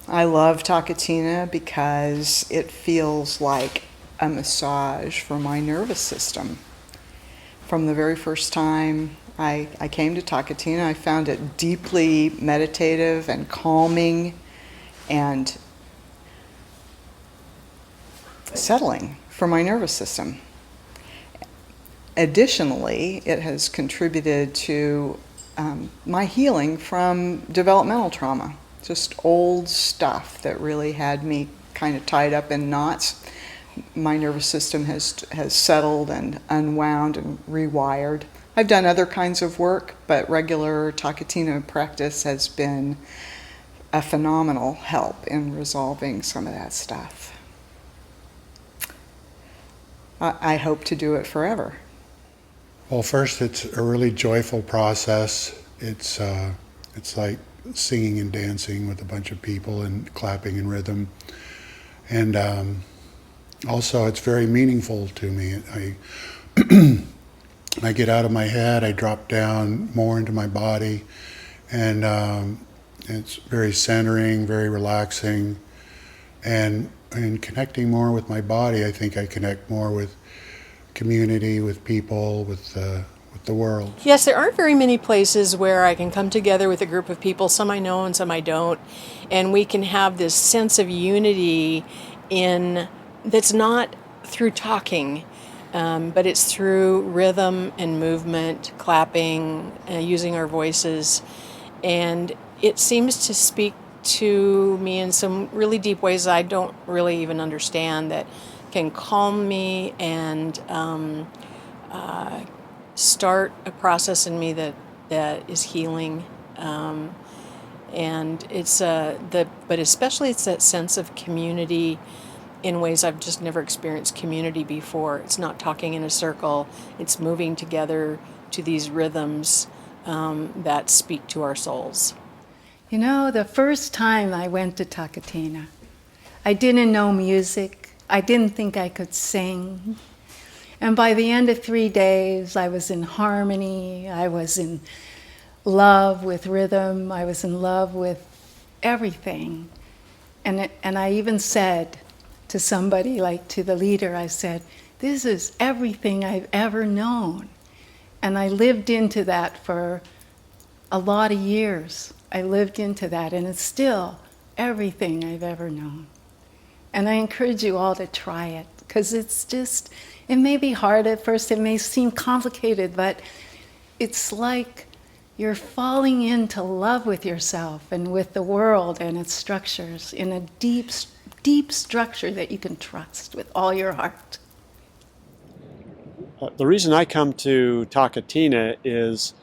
I love TaKeTiNa because it feels like a massage for my nervous system. From the very first time I came to TaKeTiNa, I found it deeply meditative and calming and settling for my nervous system. Additionally, it has contributed to my healing from developmental trauma, just old stuff that really had me kind of tied up in knots. My nervous system has settled and unwound and rewired. I've done other kinds of work, but regular TaKeTiNa practice has been a phenomenal help in resolving some of that stuff. I hope to do it forever. Well, first, it's a really joyful process. It's like singing and dancing with a bunch of people and clapping in rhythm. And also, it's very meaningful to me. I get out of my head, I drop down more into my body, and it's very centering, very relaxing, and connecting more with my body. I think I connect more with community, with people, with the world. Yes, there aren't very many places where I can come together with a group of people, some I know and some I don't, and we can have this sense of unity that's not through talking, but it's through rhythm and movement, clapping, using our voices, and it seems to speak to me in some really deep ways I don't really even understand, that can calm me and start a process in me that is healing, and it's but especially it's that sense of community in ways I've just never experienced community before. It's not talking in a circle; it's moving together to these rhythms that speak to our souls. You know, the first time I went to TaKeTiNa, I didn't know music. I didn't think I could sing. And by the end of 3 days, I was in harmony. I was in love with rhythm. I was in love with everything. And I even said to somebody, like to the leader, I said, this is everything I've ever known. And I lived into that for a lot of years. I lived into that, and it's still everything I've ever known. And I encourage you all to try it, because it may be hard at first, it may seem complicated, but it's like you're falling into love with yourself and with the world and its structures in a deep, deep structure that you can trust with all your heart. The reason I come to TaKeTiNa is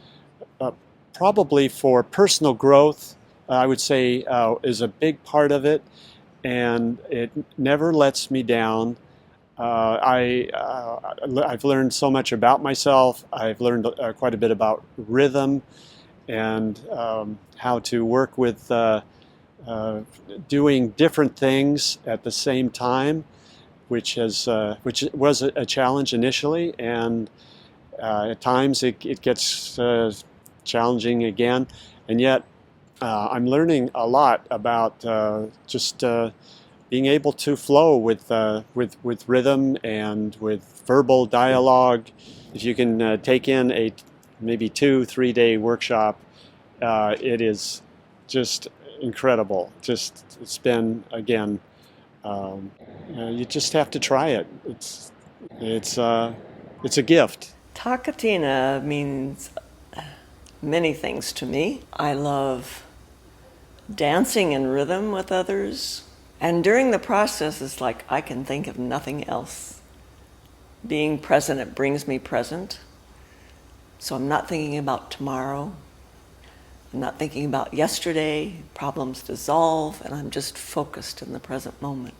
probably for personal growth, I would say is a big part of it. And it never lets me down. I've learned so much about myself. I've learned quite a bit about rhythm and how to work with doing different things at the same time, which was a challenge initially, and at times it gets challenging again, and yet I'm learning a lot about just being able to flow with rhythm and with verbal dialogue. If you can take in a maybe 2-3 day workshop, it is just incredible. It's been, again, you just have to try it. It's a gift. TaKeTiNa means many things to me. I love dancing in rhythm with others. And during the process, it's like I can think of nothing else. Being present, it brings me present. So I'm not thinking about tomorrow. I'm not thinking about yesterday. Problems dissolve, and I'm just focused in the present moment.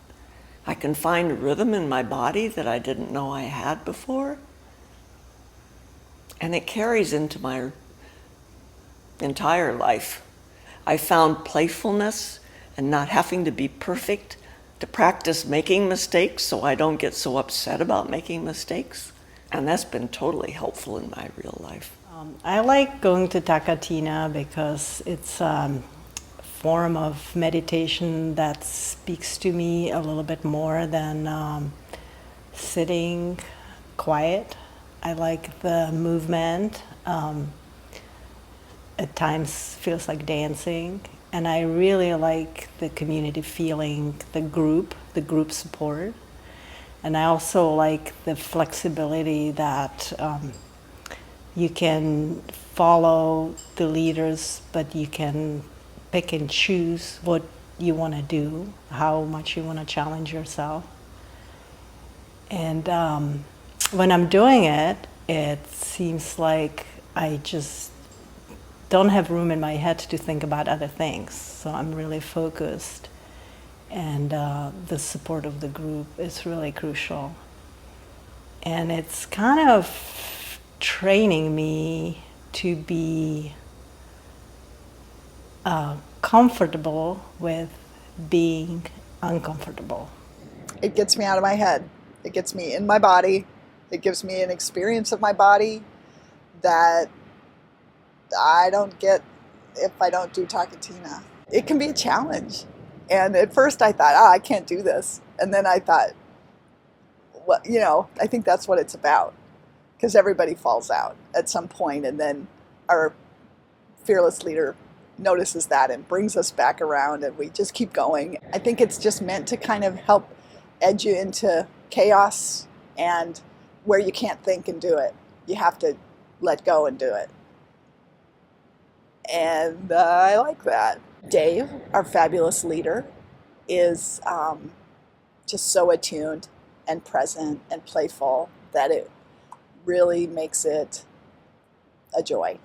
I can find rhythm in my body that I didn't know I had before. And it carries into my entire life. I found playfulness and not having to be perfect, to practice making mistakes so I don't get so upset about making mistakes. And that's been totally helpful in my real life. I like going to TaKeTiNa because it's form of meditation that speaks to me a little bit more than sitting quiet. I like the movement. At times feels like dancing, and I really like the community feeling, the group support, and I also like the flexibility that you can follow the leaders, but you can pick and choose what you want to do, how much you want to challenge yourself. And when I'm doing it, it seems like I just don't have room in my head to think about other things. So I'm really focused, and the support of the group is really crucial. And it's kind of training me to be comfortable with being uncomfortable. It gets me out of my head. It gets me in my body. It gives me an experience of my body that I don't get if I don't do TaKeTiNa. It can be a challenge. And at first I thought, I can't do this. And then I thought, well, I think that's what it's about. Because everybody falls out at some point, and then our fearless leader notices that and brings us back around, and we just keep going. I think it's just meant to kind of help edge you into chaos and where you can't think and do it. You have to let go and do it. And I like that. Dave, our fabulous leader, is just so attuned and present and playful that it really makes it a joy.